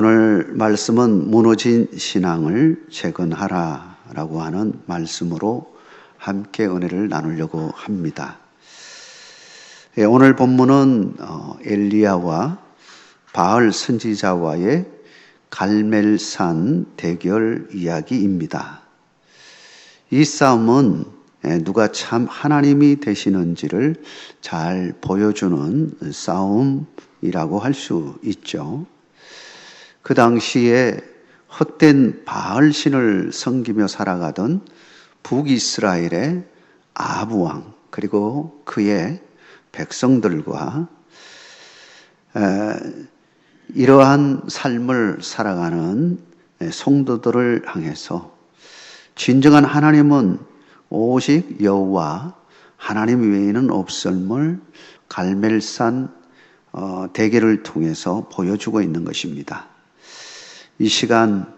오늘 말씀은 무너진 신앙을 재건하라라고 하는 말씀으로 함께 은혜를 나누려고 합니다. 오늘 본문은 엘리야와 바알 선지자와의 갈멜산 대결 이야기입니다. 이 싸움은 누가 참 하나님이 되시는지를 잘 보여주는 싸움이라고 할 수 있죠. 그 당시에 헛된 바알 신을 섬기며 살아가던 북이스라엘의 아합 왕 그리고 그의 백성들과 이러한 삶을 살아가는 성도들을 향해서 진정한 하나님은 오직 여호와 하나님 외에는 없음을 갈멜산 대결을 통해서 보여주고 있는 것입니다. 이 시간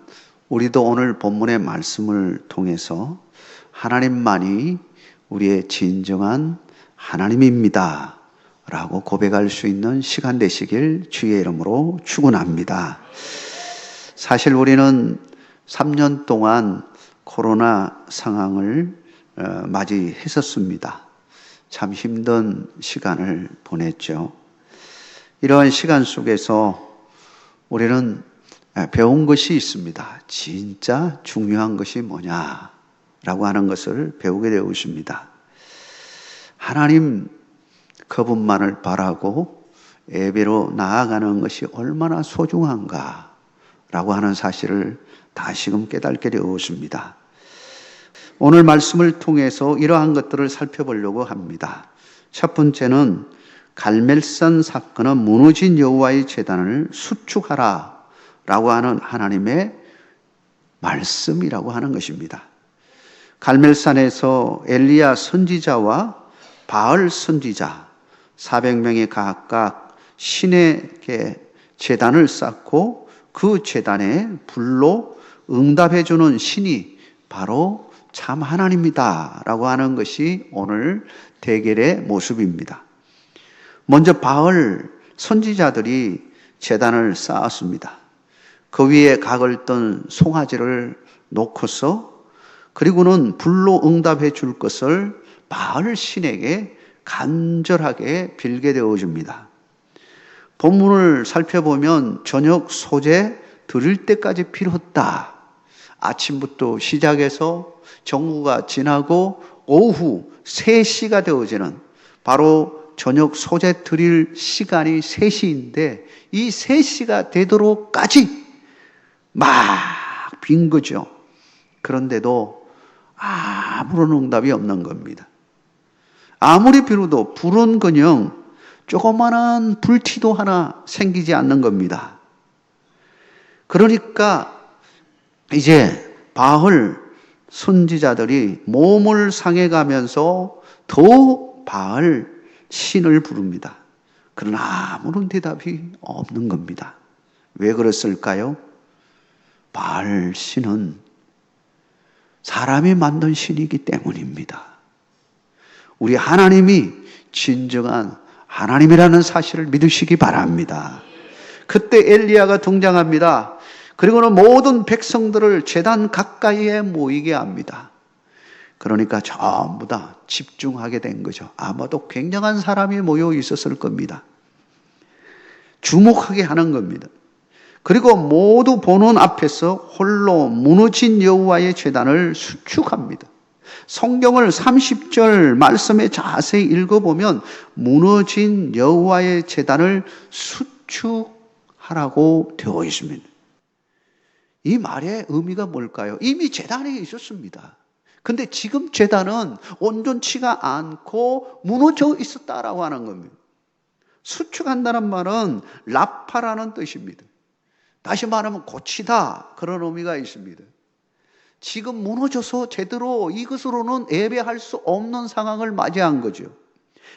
우리도 오늘 본문의 말씀을 통해서 하나님만이 우리의 진정한 하나님입니다 라고 고백할 수 있는 시간 되시길 주의 이름으로 축원합니다. 사실 우리는 3년 동안 코로나 상황을 맞이했었습니다. 참 힘든 시간을 보냈죠. 이러한 시간 속에서 우리는 배운 것이 있습니다. 진짜 중요한 것이 뭐냐라고 하는 것을 배우게 되었습니다. 하나님 그분만을 바라고 예배로 나아가는 것이 얼마나 소중한가라고 하는 사실을 다시금 깨닫게 되었습니다. 오늘 말씀을 통해서 이러한 것들을 살펴보려고 합니다. 첫 번째는 갈멜산 사건은 무너진 여호와의 제단을 수축하라 라고 하는 하나님의 말씀이라고 하는 것입니다. 갈멜산에서 엘리야 선지자와 바알 선지자 400명이 각각 신에게 제단을 쌓고 그 제단에 불로 응답해주는 신이 바로 참 하나님이다 라고 하는 것이 오늘 대결의 모습입니다. 먼저 바알 선지자들이 제단을 쌓았습니다. 그 위에 각을 뜬 송아지를 놓고서 그리고는 불로 응답해 줄 것을 바알 신에게 간절하게 빌게 되어집니다. 본문을 살펴보면 저녁 소재 드릴 때까지 빌었다. 아침부터 시작해서 정오가 지나고 오후 3시가 되어지는 바로 저녁 소재 드릴 시간이 3시인데 이 3시가 되도록까지 막 빈 거죠. 그런데도 아무런 응답이 없는 겁니다. 아무리 빌어도 불은커녕 조그마한 불티도 하나 생기지 않는 겁니다. 그러니까 이제 바알 선지자들이 몸을 상해가면서 더 바알 신을 부릅니다. 그러나 아무런 대답이 없는 겁니다. 왜 그랬을까요? 바알 신은 사람이 만든 신이기 때문입니다. 우리 하나님이 진정한 하나님이라는 사실을 믿으시기 바랍니다. 그때 엘리야가 등장합니다. 그리고는 모든 백성들을 제단 가까이에 모이게 합니다. 그러니까 전부 다 집중하게 된 거죠. 아마도 굉장한 사람이 모여 있었을 겁니다. 주목하게 하는 겁니다. 그리고 모두 보는 앞에서 홀로 무너진 여호와의 제단을 수축합니다. 성경을 30절 말씀에 자세히 읽어보면 무너진 여호와의 제단을 수축하라고 되어 있습니다. 이 말의 의미가 뭘까요? 이미 제단에 있었습니다. 근데 지금 제단은 온전치가 않고 무너져 있었다라고 하는 겁니다. 수축한다는 말은 라파라는 뜻입니다. 다시 말하면 고치다 그런 의미가 있습니다. 지금 무너져서 제대로 이것으로는 예배할 수 없는 상황을 맞이한 거죠.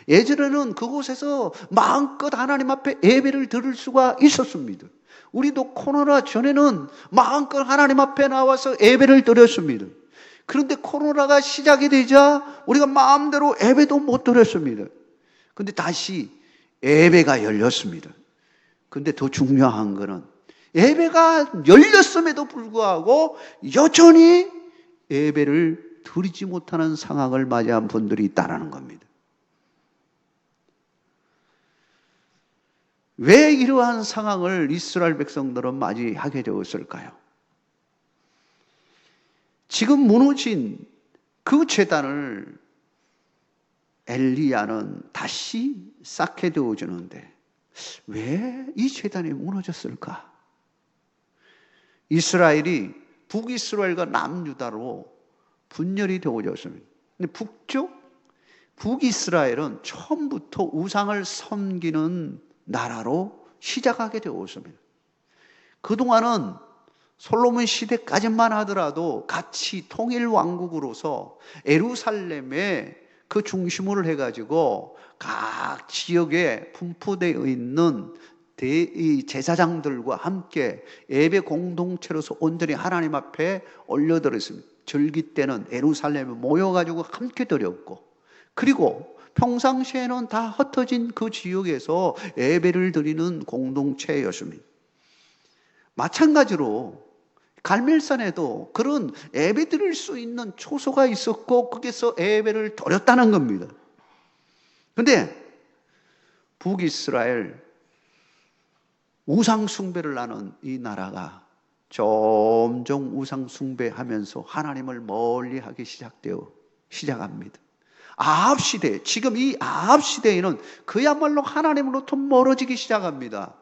예전에는 그곳에서 마음껏 하나님 앞에 예배를 드릴 수가 있었습니다. 우리도 코로나 전에는 마음껏 하나님 앞에 나와서 예배를 드렸습니다. 그런데 코로나가 시작이 되자 우리가 마음대로 예배도 못 드렸습니다. 그런데 다시 예배가 열렸습니다. 그런데 더 중요한 거는 예배가 열렸음에도 불구하고 여전히 예배를 드리지 못하는 상황을 맞이한 분들이 있다는 겁니다. 왜 이러한 상황을 이스라엘 백성들은 맞이하게 되었을까요? 지금 무너진 그 제단을 엘리야는 다시 쌓게 되어주는데 왜 이 제단이 무너졌을까? 이스라엘이 북이스라엘과 남유다로 분열이 되어졌습니다. 근데 북이스라엘은 처음부터 우상을 섬기는 나라로 시작하게 되었습니다. 그동안은 솔로몬 시대까지만 하더라도 같이 통일 왕국으로서 예루살렘에 그 중심으로 해가지고 각 지역에 분포되어 있는 제사장들과 함께 예배 공동체로서 온전히 하나님 앞에 올려드렸습니다. 절기 때는 예루살렘에 모여가지고 함께 드렸고, 그리고 평상시에는 다 흩어진 그 지역에서 예배를 드리는 공동체였습니다. 마찬가지로 갈멜산에도 그런 예배 드릴 수 있는 초소가 있었고 거기서 예배를 드렸다는 겁니다. 그런데 북이스라엘 우상 숭배를 하는 이 나라가 점점 우상 숭배하면서 하나님을 멀리하기 시작합니다. 아합 시대, 지금 이 아합 시대에는 그야말로 하나님으로부터 멀어지기 시작합니다.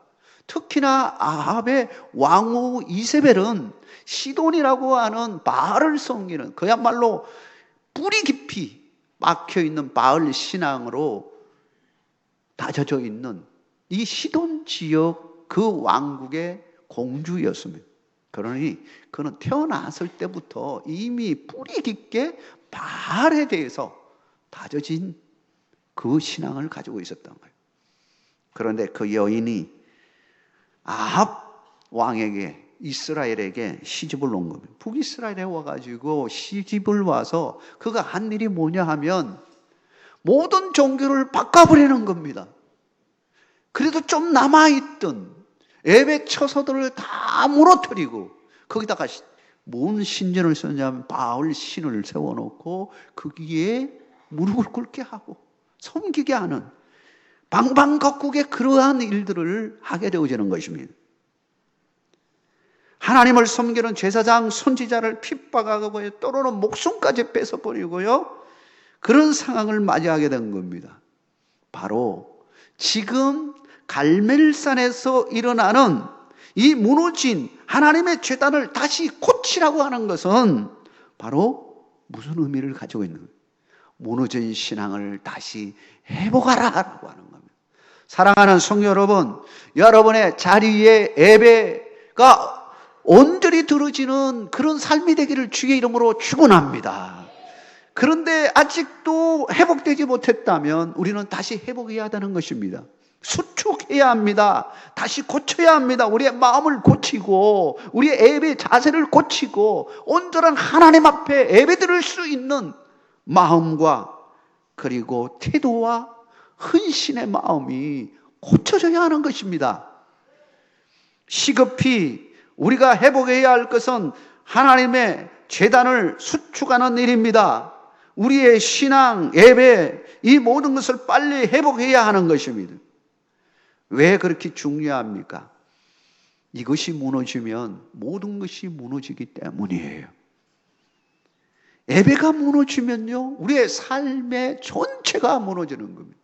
특히나 아합의 왕후 이세벨은 시돈이라고 하는 바알을 섬기는, 그야말로 뿌리 깊이 막혀있는 바알 신앙으로 다져져 있는 이 시돈 지역 그 왕국의 공주였습니다. 그러니 그는 태어났을 때부터 이미 뿌리 깊게 바알에 대해서 다져진 그 신앙을 가지고 있었던 거예요. 그런데 그 여인이 아합 왕에게, 이스라엘에게 시집을 온 겁니다. 북이스라엘에 와가지고 시집을 와서 그가 한 일이 뭐냐 하면 모든 종교를 바꿔버리는 겁니다. 그래도 좀 남아있던 예배 처소들을 다 무너뜨리고 거기다가 뭔 신전을 썼냐면 바알 신을 세워놓고 거기에 무릎을 꿇게 하고 섬기게 하는 방방곡곡의 그러한 일들을 하게 되어지는 것입니다. 하나님을 섬기는 제사장, 선지자를 핍박하고 때로는 목숨까지 뺏어버리고요. 그런 상황을 맞이하게 된 겁니다. 바로 지금 갈멜산에서 일어나는 이 무너진 하나님의 제단을 다시 고치라고 하는 것은 바로 무슨 의미를 가지고 있는 거예요? 무너진 신앙을 다시 회복하라라고 하는 겁니다. 사랑하는 성도 여러분, 여러분의 자리에 예배가 온전히 들어지는 그런 삶이 되기를 주의 이름으로 축원합니다. 그런데 아직도 회복되지 못했다면 우리는 다시 회복해야 하는 것입니다. 수축해야 합니다. 다시 고쳐야 합니다. 우리의 마음을 고치고 우리의 예배 자세를 고치고 온전한 하나님 앞에 예배 드릴 수 있는 마음과 그리고 태도와 헌신의 마음이 고쳐져야 하는 것입니다. 시급히 우리가 회복해야 할 것은 하나님의 제단을 수축하는 일입니다. 우리의 신앙, 예배, 이 모든 것을 빨리 회복해야 하는 것입니다. 왜 그렇게 중요합니까? 이것이 무너지면 모든 것이 무너지기 때문이에요. 예배가 무너지면요, 우리의 삶의 전체가 무너지는 겁니다.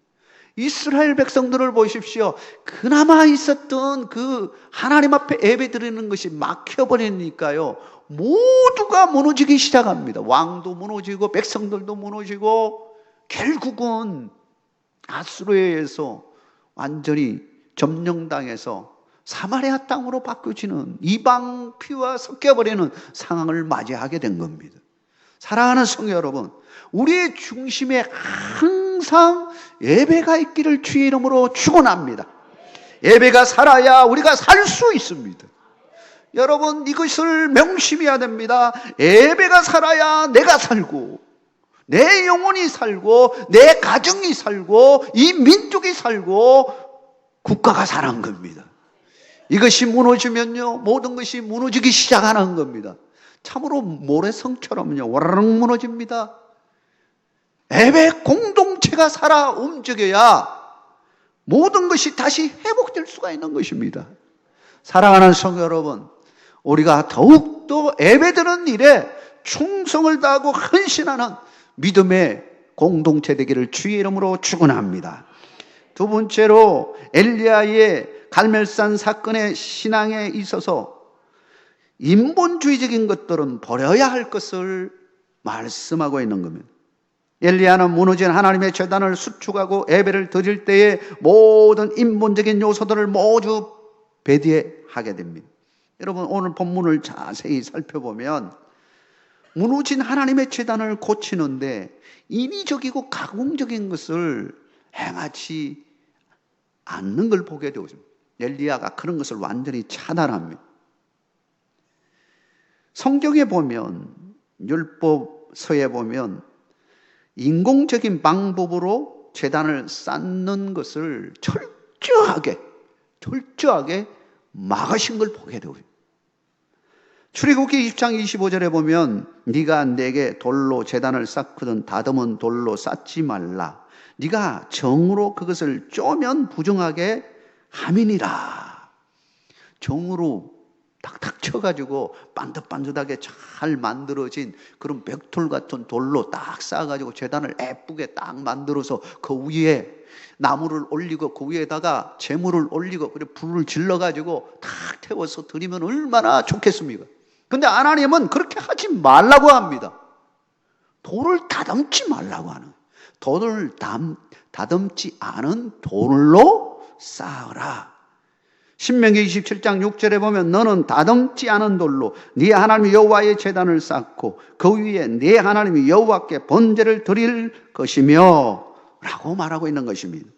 이스라엘 백성들을 보십시오. 그나마 있었던 그 하나님 앞에 예배 드리는 것이 막혀버리니까요, 모두가 무너지기 시작합니다. 왕도 무너지고 백성들도 무너지고 결국은 아수르에 의해서 완전히 점령당해서 사마리아 땅으로 바뀌어지는, 이방 피와 섞여버리는 상황을 맞이하게 된 겁니다. 사랑하는 성도 여러분, 우리의 중심에 항상 예배가 있기를 주의 이름으로 축원합니다. 예배가 살아야 우리가 살 수 있습니다. 여러분, 이것을 명심해야 됩니다. 예배가 살아야 내가 살고 내 영혼이 살고 내 가정이 살고 이 민족이 살고 국가가 사는 겁니다. 이것이 무너지면요, 모든 것이 무너지기 시작하는 겁니다. 참으로 모래성처럼요, 와르르 무너집니다. 예배 공동체가 살아 움직여야 모든 것이 다시 회복될 수가 있는 것입니다. 사랑하는 성도 여러분, 우리가 더욱더 예배드리는 일에 충성을 다하고 헌신하는 믿음의 공동체 되기를 주의 이름으로 축원합니다. 두 번째로 엘리야의 갈멜산 사건의 신앙에 있어서 인본주의적인 것들은 버려야 할 것을 말씀하고 있는 겁니다. 엘리야는 무너진 하나님의 제단을 수축하고 예배를 드릴 때에 모든 인본적인 요소들을 모두 배제하게 됩니다. 여러분, 오늘 본문을 자세히 살펴보면 무너진 하나님의 제단을 고치는데 인위적이고 가공적인 것을 행하지 않는 걸 보게 되었습니다. 엘리야가 그런 것을 완전히 차단합니다. 성경에 보면, 율법서에 보면 인공적인 방법으로 제단을 쌓는 것을 철저하게 막으신 걸 보게 되고요. 출애굽기 20장 25절에 보면 네가 내게 돌로 제단을 쌓거든 다듬은 돌로 쌓지 말라. 네가 정으로 그것을 쪼면 부정하게 함이니라. 정으로 탁탁 쳐가지고 반듯반듯하게 잘 만들어진 그런 벽돌 같은 돌로 딱 쌓아가지고 제단을 예쁘게 딱 만들어서 그 위에 나무를 올리고 그 위에다가 재물을 올리고 그리고 불을 질러가지고 탁 태워서 드리면 얼마나 좋겠습니까? 근데 하나님은 그렇게 하지 말라고 합니다. 돌을 다듬지 말라고 하는 거예요. 돌을 다듬지 않은 돌로 쌓으라. 신명기 27장 6절에 보면 너는 다듬지 않은 돌로 네 하나님 여호와의 제단을 쌓고 그 위에 네 하나님 여호와께 번제를 드릴 것이며 라고 말하고 있는 것입니다.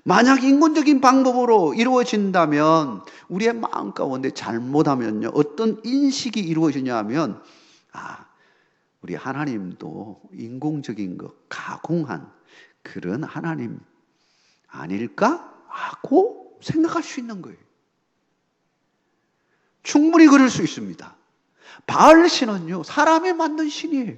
만약 인간적인 방법으로 이루어진다면 우리의 마음 가운데 잘못하면요, 어떤 인식이 이루어지냐 하면 우리 하나님도 인공적인 것, 가공한 그런 하나님 아닐까? 하고 생각할 수 있는 거예요. 충분히 그럴 수 있습니다. 바알 신은요, 사람이 만든 신이에요.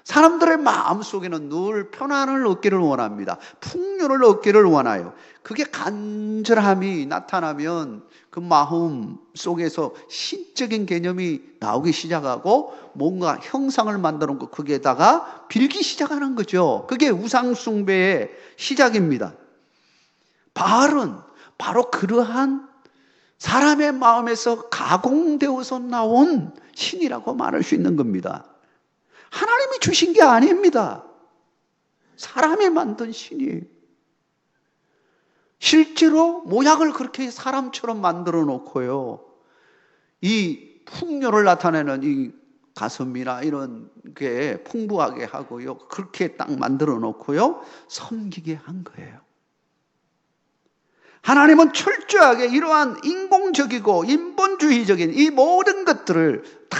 사람들의 마음속에는 늘 편안을 얻기를 원합니다. 풍요를 얻기를 원해요. 그게 간절함이 나타나면 그 마음 속에서 신적인 개념이 나오기 시작하고 뭔가 형상을 만들어 놓고 거기에다가 빌기 시작하는 거죠. 그게 우상숭배의 시작입니다. 바알은 바로 그러한 사람의 마음에서 가공되어서 나온 신이라고 말할 수 있는 겁니다. 하나님이 주신 게 아닙니다. 사람이 만든 신이에요. 실제로 모양을 그렇게 사람처럼 만들어 놓고요, 이 풍요를 나타내는 이 가슴이나 이런 게 풍부하게 하고요, 그렇게 딱 만들어 놓고요, 섬기게 한 거예요. 하나님은 철저하게 이러한 인공적이고 인본주의적인 이 모든 것들을 다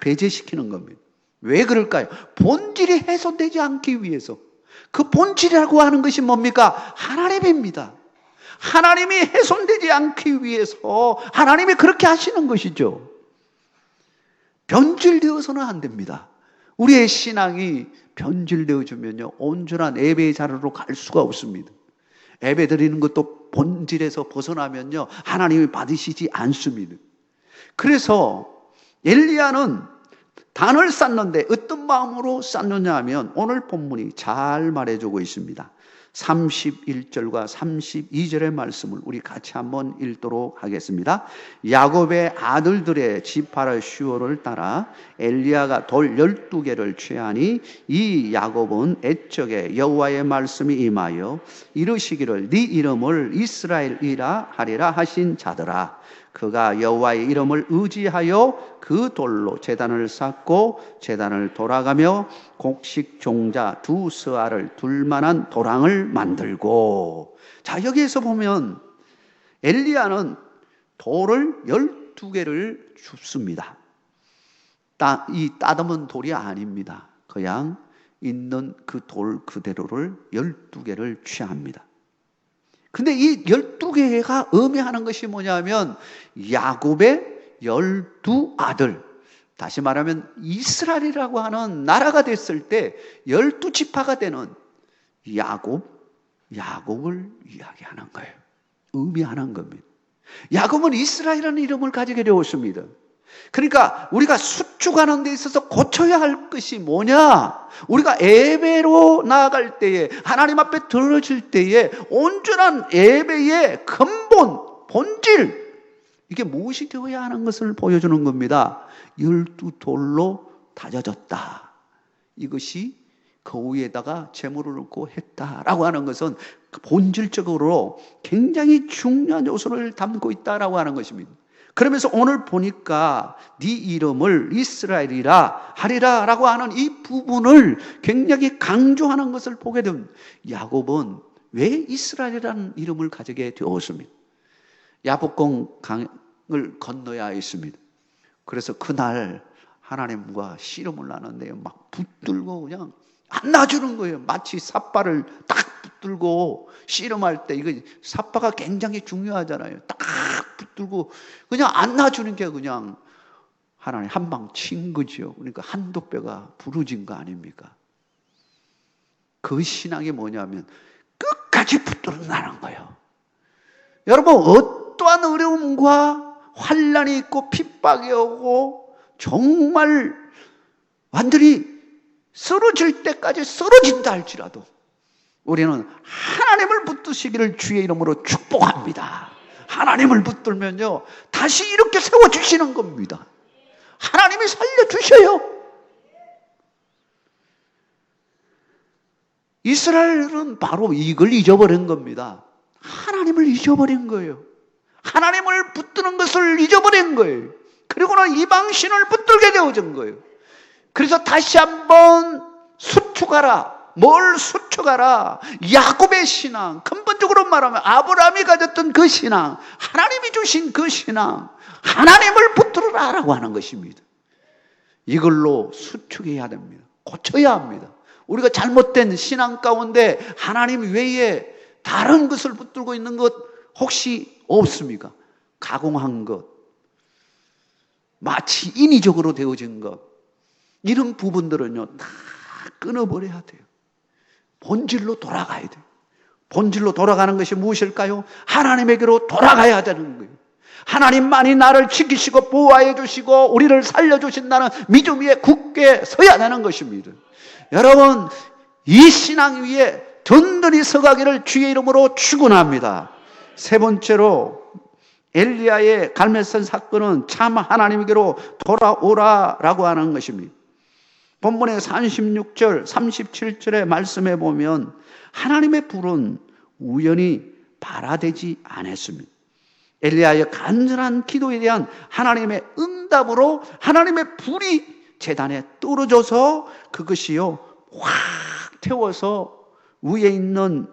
배제시키는 겁니다. 왜 그럴까요? 본질이 훼손되지 않기 위해서. 그 본질이라고 하는 것이 뭡니까? 하나님입니다. 하나님이 훼손되지 않기 위해서 하나님이 그렇게 하시는 것이죠. 변질되어서는 안 됩니다. 우리의 신앙이 변질되어지면요, 온전한 예배의 자리로 갈 수가 없습니다. 예배 드리는 것도 본질에서 벗어나면요, 하나님이 받으시지 않습니다. 그래서 엘리야는 단을 쌓는데 어떤 마음으로 쌓느냐 하면 오늘 본문이 잘 말해주고 있습니다. 31절과 32절의 말씀을 우리 같이 한번 읽도록 하겠습니다. 야곱의 아들들의 지파를 슈어를 따라 엘리야가 돌 12개를 취하니 이 야곱은 애적에 여호와의 말씀이 임하여 이르시기를 네 이름을 이스라엘이라 하리라 하신 자들아, 그가 여호와의 이름을 의지하여 그 돌로 제단을 쌓고 제단을 돌아가며 곡식 종자 두 스아를 둘 만한 도랑을 만들고. 자, 여기에서 보면 엘리야는 돌을 12개를 줍습니다. 이 따듬은 돌이 아닙니다. 그냥 있는 그 돌 그대로를 12개를 취합니다. 근데 이 12개가 의미하는 것이 뭐냐면 야곱의 12아들, 다시 말하면 이스라엘이라고 하는 나라가 됐을 때 12지파가 되는 야곱을 이야기하는 거예요. 의미하는 겁니다. 야곱은 이스라엘이라는 이름을 가지게 되었습니다. 그러니까 우리가 수축하는 데 있어서 고쳐야 할 것이 뭐냐? 우리가 예배로 나아갈 때에, 하나님 앞에 들어질 때에 온전한 예배의 근본, 본질, 이게 무엇이 되어야 하는 것을 보여주는 겁니다. 12돌로 다져졌다. 이것이 거위에다가 제물을 넣고 했다라고 하는 것은 본질적으로 굉장히 중요한 요소를 담고 있다라고 하는 것입니다. 그러면서 오늘 보니까 네 이름을 이스라엘이라 하리라 라고 하는 이 부분을 굉장히 강조하는 것을 보게 됩니다. 야곱은 왜 이스라엘이라는 이름을 가지게 되었습니까? 야복강 강을 건너야 했습니다. 그래서 그날 하나님과 씨름을 나는데 막 붙들고 그냥 안 놔주는 거예요. 마치 삿발을 딱 붙들고 씨름할 때, 이거 삿바가 굉장히 중요하잖아요. 딱 붙들고 그냥 안 놔주는 게 그냥 하나님 한 방 친 거죠. 그러니까 한두 뼈가 부러진 거 아닙니까? 그 신앙이 뭐냐면 끝까지 붙들어나는 거예요. 여러분, 어떠한 어려움과 환난이 있고 핍박이 오고 정말 완전히 쓰러질 때까지 쓰러진다 할지라도 우리는 하나님을 붙드시기를 주의 이름으로 축복합니다. 하나님을 붙들면요, 다시 이렇게 세워주시는 겁니다. 하나님이 살려주셔요. 이스라엘은 바로 이걸 잊어버린 겁니다. 하나님을 잊어버린 거예요. 하나님을 붙드는 것을 잊어버린 거예요. 그리고는 이방신을 붙들게 되어진 거예요. 그래서 다시 한번 수축하라. 뭘 수축하라? 야곱의 신앙, 근본적으로 말하면 아브라함이 가졌던 그 신앙, 하나님이 주신 그 신앙, 하나님을 붙들어라 라고 하는 것입니다. 이걸로 수축해야 됩니다. 고쳐야 합니다. 우리가 잘못된 신앙 가운데 하나님 외에 다른 것을 붙들고 있는 것 혹시 없습니까? 가공한 것, 마치 인위적으로 되어진 것, 이런 부분들은요 다 끊어버려야 돼요. 본질로 돌아가야 돼요. 본질로 돌아가는 것이 무엇일까요? 하나님에게로 돌아가야 되는 거예요. 하나님만이 나를 지키시고 보호해 주시고 우리를 살려주신다는 믿음 위에 굳게 서야 되는 것입니다. 여러분, 이 신앙 위에 든든히 서가기를 주의 이름으로 축원합니다. 세 번째로 엘리야의 갈멜산 사건은 참 하나님에게로 돌아오라라고 하는 것입니다. 본문의 36절, 37절의 말씀에 보면 하나님의 불은 우연히 발화되지 않았습니다. 엘리야의 간절한 기도에 대한 하나님의 응답으로 하나님의 불이 제단에 떨어져서 그것이요 확 태워서 위에 있는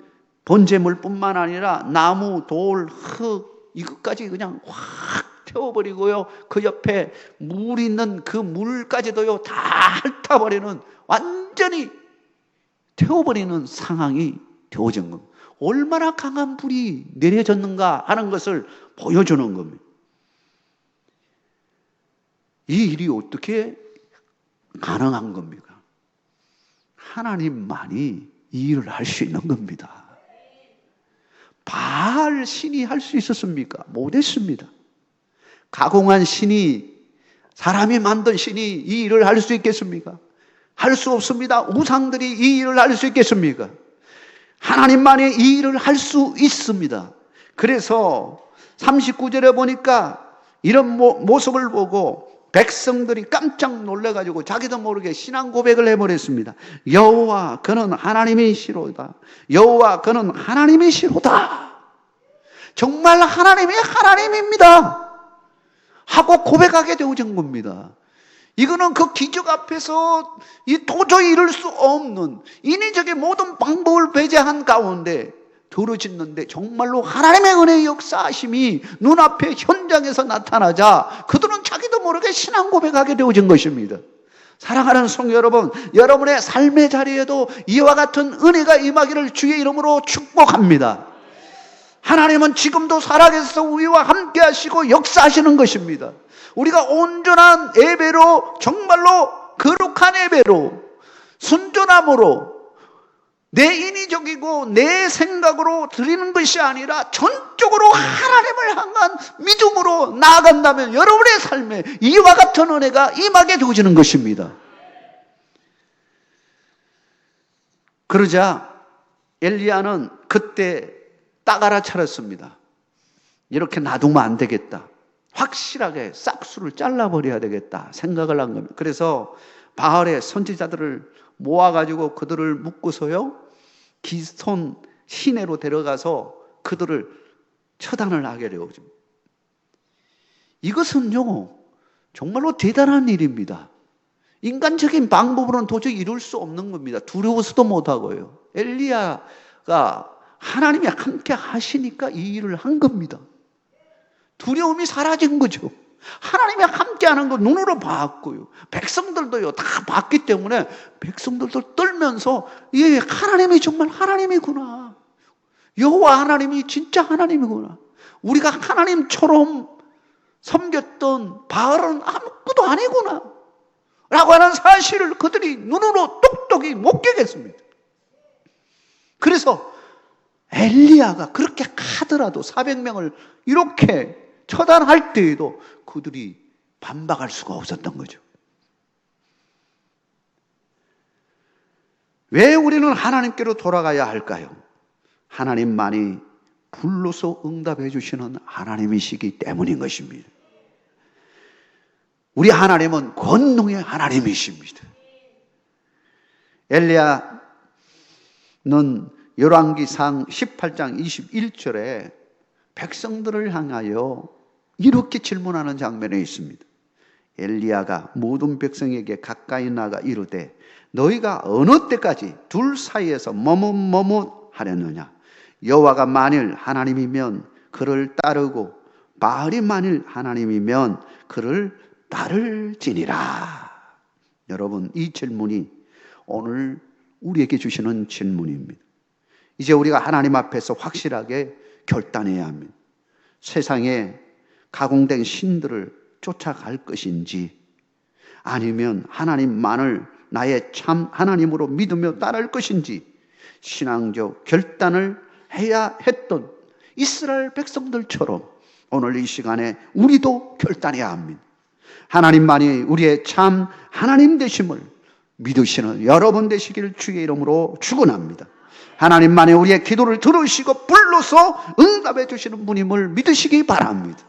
번제물뿐만 아니라 나무, 돌, 흙 이것까지 그냥 확 태워버리고요, 그 옆에 물 있는 그 물까지도요 다 핥아버리는, 완전히 태워버리는 상황이 되어진 겁니다. 얼마나 강한 불이 내려졌는가 하는 것을 보여주는 겁니다. 이 일이 어떻게 가능한 겁니까? 하나님만이 이 일을 할 수 있는 겁니다. 바알 신이 할 수 있었습니까? 못했습니다. 가공한 신이, 사람이 만든 신이 이 일을 할 수 있겠습니까? 할 수 없습니다. 우상들이 이 일을 할 수 있겠습니까? 하나님만이 이 일을 할 수 있습니다. 그래서 39절에 보니까 이런 모습을 보고 백성들이 깜짝 놀라가지고 자기도 모르게 신앙 고백을 해버렸습니다. 여호와 그는 하나님이시로다. 여호와 그는 하나님이시로다. 정말 하나님이 하나님입니다 하고 고백하게 되어진 겁니다. 이거는 그 기적 앞에서 도저히 이룰 수 없는, 인위적인 모든 방법을 배제한 가운데 들어짓는데 정말로 하나님의 은혜의 역사하심이 눈앞에 현장에서 나타나자 그들은 자기도 모르게 신앙 고백하게 되어진 것입니다. 사랑하는 성도 여러분, 여러분의 삶의 자리에도 이와 같은 은혜가 임하기를 주의 이름으로 축복합니다. 하나님은 지금도 살아계셔서 우리와 함께 하시고 역사하시는 것입니다. 우리가 온전한 예배로, 정말로 거룩한 예배로, 순전함으로, 내 인위적이고 내 생각으로 드리는 것이 아니라 전적으로 하나님을 향한 믿음으로 나아간다면 여러분의 삶에 이와 같은 은혜가 임하게 되어지는 것입니다. 그러자 엘리야는 그때 딱 알아차렸습니다. 이렇게 놔두면 안 되겠다. 확실하게 싹수를 잘라버려야 되겠다 생각을 한 겁니다. 그래서 바알의 선지자들을 모아가지고 그들을 묶고서요, 기손 시내로 데려가서 그들을 처단을 하게 되어집니다. 이것은요, 정말로 대단한 일입니다. 인간적인 방법으로는 도저히 이룰 수 없는 겁니다. 두려워서도 못하고요. 엘리야가 하나님이 함께 하시니까 이 일을 한 겁니다. 두려움이 사라진 거죠. 하나님이 함께하는 거 눈으로 봤고요. 백성들도요 다 봤기 때문에 백성들도 떨면서 예, 하나님이 정말 하나님이구나. 여호와 하나님이 진짜 하나님이구나. 우리가 하나님처럼 섬겼던 바알은 아무것도 아니구나 라고 하는 사실을 그들이 눈으로 똑똑히 목격했습니다. 그래서 엘리야가 그렇게 하더라도 400명을 이렇게 처단할 때에도 그들이 반박할 수가 없었던 거죠. 왜 우리는 하나님께로 돌아가야 할까요? 하나님만이 불로서 응답해 주시는 하나님이시기 때문인 것입니다. 우리 하나님은 권능의 하나님이십니다. 엘리야는 열왕기상 18장 21절에 백성들을 향하여 이렇게 질문하는 장면이 있습니다. 엘리야가 모든 백성에게 가까이 나가 이르되 너희가 어느 때까지 둘 사이에서 머뭇머뭇하렸느냐? 여호와가 만일 하나님이면 그를 따르고 바알이 만일 하나님이면 그를 따를지니라. 여러분, 이 질문이 오늘 우리에게 주시는 질문입니다. 이제 우리가 하나님 앞에서 확실하게 결단해야 합니다. 세상에 가공된 신들을 쫓아갈 것인지 아니면 하나님만을 나의 참 하나님으로 믿으며 따를 것인지 신앙적 결단을 해야 했던 이스라엘 백성들처럼 오늘 이 시간에 우리도 결단해야 합니다. 하나님만이 우리의 참 하나님 되심을 믿으시는 여러분 되시길 주의 이름으로 축원합니다. 하나님만이 우리의 기도를 들으시고 불러서 응답해 주시는 분임을 믿으시기 바랍니다.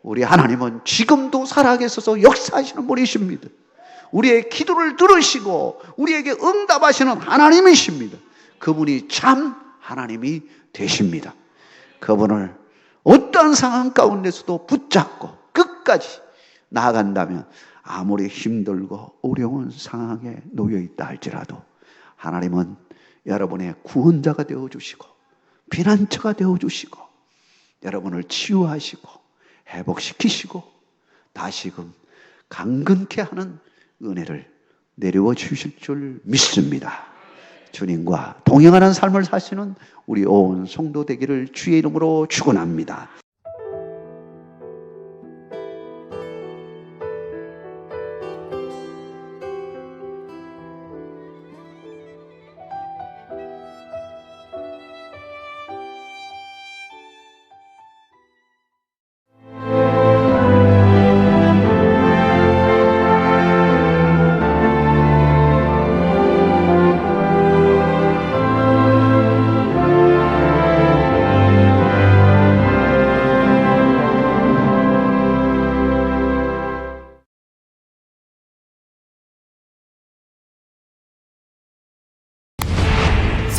우리 하나님은 지금도 살아계셔서 역사하시는 분이십니다. 우리의 기도를 들으시고 우리에게 응답하시는 하나님이십니다. 그분이 참 하나님이 되십니다. 그분을 어떠한 상황 가운데서도 붙잡고 끝까지 나아간다면 아무리 힘들고 어려운 상황에 놓여 있다 할지라도 하나님은 여러분의 구원자가 되어주시고 피난처가 되어주시고 여러분을 치유하시고 회복시키시고 다시금 강건케 하는 은혜를 내려워 주실 줄 믿습니다. 주님과 동행하는 삶을 사시는 우리 온 성도 되기를 주의 이름으로 축원합니다.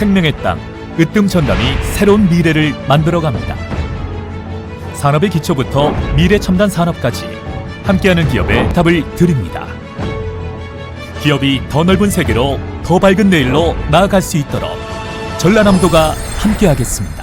생명의 땅, 으뜸 전담이 새로운 미래를 만들어갑니다. 산업의 기초부터 미래 첨단 산업까지 함께하는 기업에 답을 드립니다. 기업이 더 넓은 세계로 더 밝은 내일로 나아갈 수 있도록 전라남도가 함께하겠습니다.